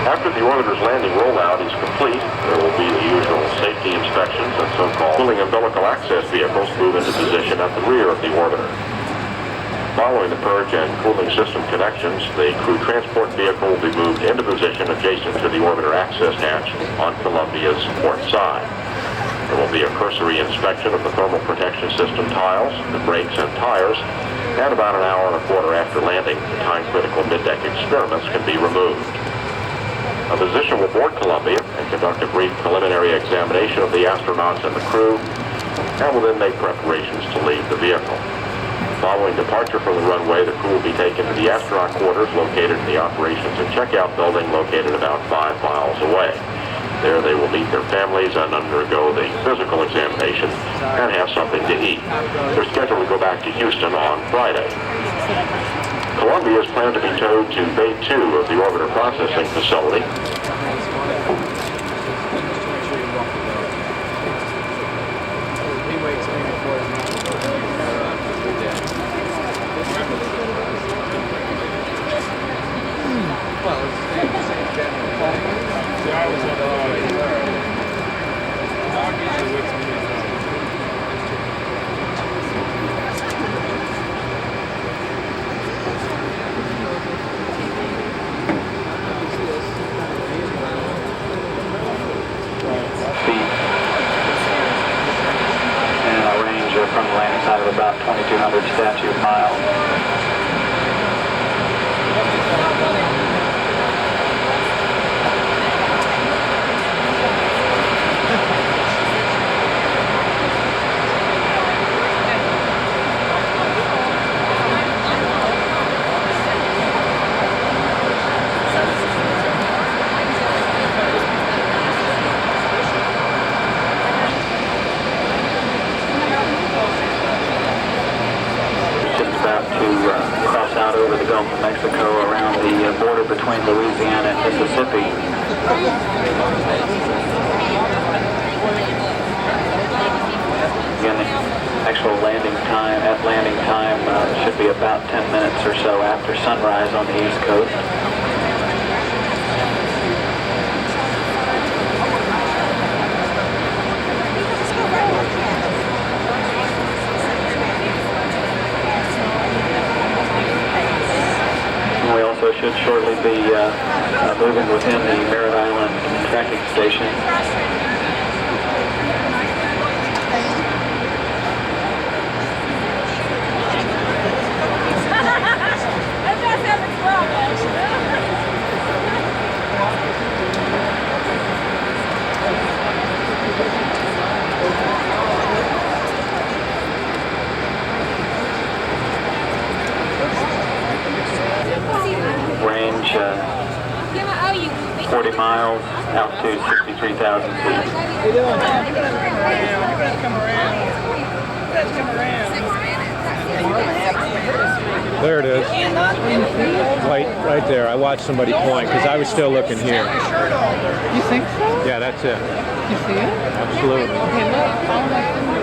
After the orbiter's landing rollout is complete, there will be the usual safety inspections and so-called cooling umbilical access vehicles move into position at the rear of the orbiter. Following the purge and cooling system connections, the crew transport vehicle will be moved into position adjacent to the orbiter access hatch on Columbia's port side. There will be a cursory inspection of the thermal protection system tiles, the brakes and tires, and about an hour and a quarter after landing, the time-critical mid-deck experiments can be removed. A physician will board Columbia and conduct a brief preliminary examination of the astronauts and the crew, and will then make preparations to leave the vehicle. Following departure from the runway, the crew will be taken to the astronaut quarters located in the operations and checkout building located about 5 miles away. There they will meet their families and undergo the physical examination and have something to eat. They're scheduled to go back to Houston on Friday. Columbia is planned to be towed to Bay 2 of the orbiter processing facility. From the landing side of about 2,200 statute miles. Cross out over the Gulf of Mexico around the border between Louisiana and Mississippi. Again, the actual landing time should be about 10 minutes or so after sunrise on the East Coast. We also should shortly be moving within the Merritt Island tracking station. Range 40 miles, altitude 63,000 feet. How you doing? Let's come around. Let's come around. There it is. Right there. I watched somebody point because I was still looking here. You think so? Yeah, that's it. You see it? Absolutely. Okay, look. Follow my finger.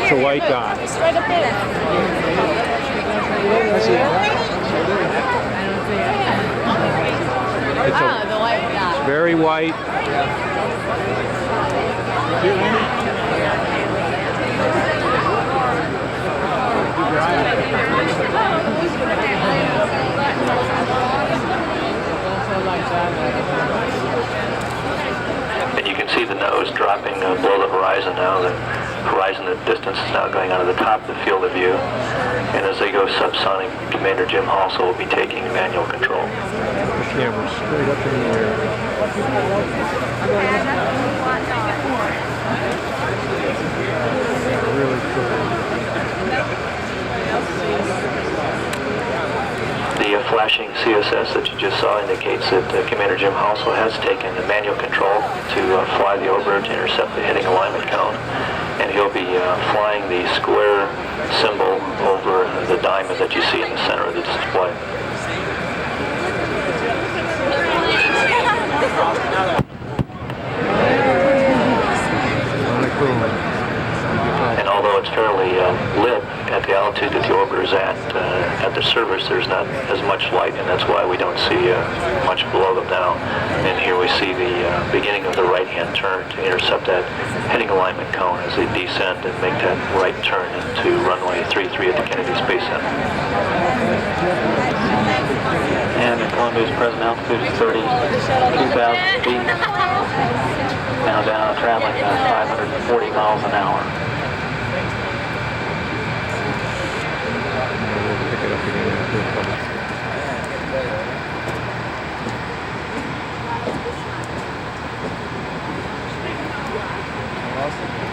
It's a white dot. It's right up there. I see it. Ah, the white dot. It's very white. And you can see the nose dropping below the horizon now. The horizon, the distance is now going out of the top of the field of view. And as they go subsonic, Commander Jim Halsell will be taking manual control. The camera straight up in the air. Really cool. The flashing CSS that you just saw indicates that Commander Jim Halsell has taken the manual control to fly the orbiter to intercept the heading alignment cone. And he'll be flying the square symbol over the diamond that you see in the center of the display. And although it's fairly lit at the altitude that the orbiter is at the surface, there's not as much light, and that's why we don't see much below them now. And here we see the beginning of the right-hand turn to intercept that heading alignment cone as they descend and make that right turn into runway 33 at the Kennedy Space Center. And Columbia's present altitude is 32,000 feet. Now down traveling at 540 miles an hour. Pick it up again after a couple.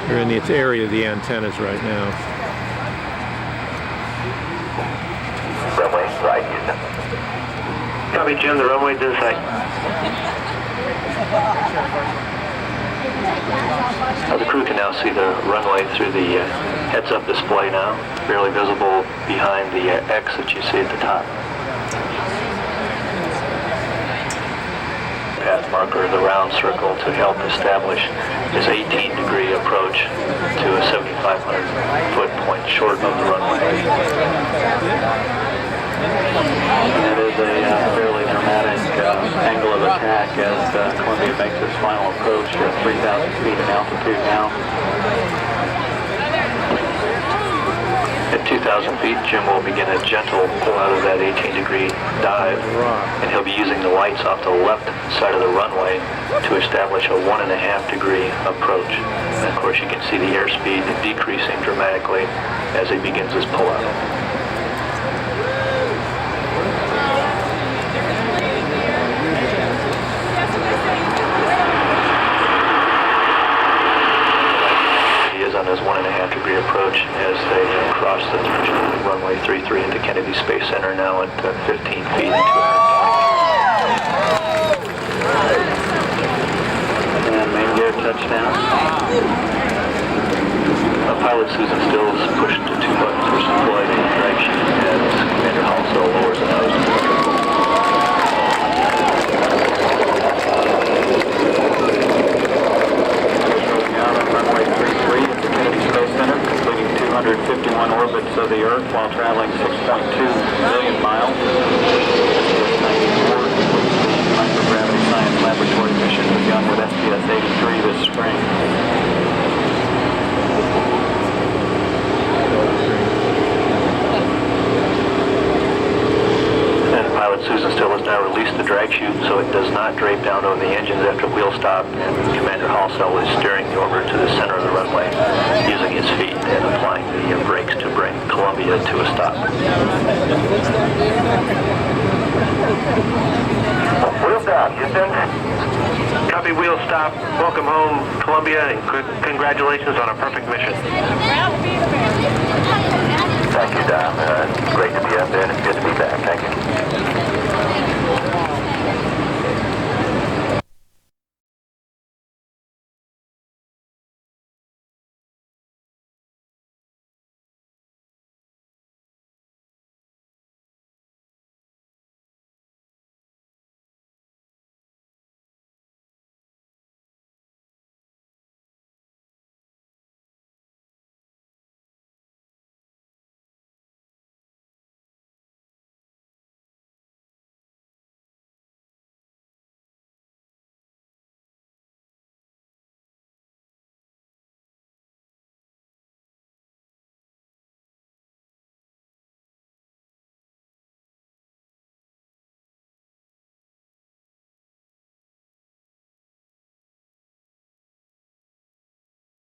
We're in the area of the antennas right now. Runway right, Houston. Copy, Jim, the runway to the site. The crew can now see the runway through the heads-up display now, barely visible behind the X that you see at the top. Path marker, the round circle, to help establish this 18-degree approach to a 7,500-foot point short of the runway. That is a fairly dramatic angle of attack as Columbia makes its final approach at 3,000 feet in altitude now. At 2,000 feet, Jim will begin a gentle pull out of that 18-degree dive, and he'll be using the lights off the left side of the runway to establish a 1.5-degree approach. And of course, you can see the airspeed decreasing dramatically as he begins his pull out. On his 1.5-degree approach as they cross the threshold of runway 33 into Kennedy Space Center now at 15 feet and 220. And main gear touchdown. Pilot Susan Stills pushed the two buttons which deploy the drag sheet as Commander Halsell lowers the nose. Runway 33 at the Kennedy Space Center, completing 251 orbits of the Earth while traveling 6.2 million miles. STS 94 completes the microgravity science laboratory mission begun with STS 83 this spring. Pilot Susan Still has now released the drag chute so it does not drape down over the engines after wheel stop, and Commander Halsell is steering the orbiter to the center of the runway using his feet and applying the brakes to bring Columbia to a stop. Wheel stop, Houston. Copy, wheel stop. Welcome home, Columbia, and congratulations on a perfect mission.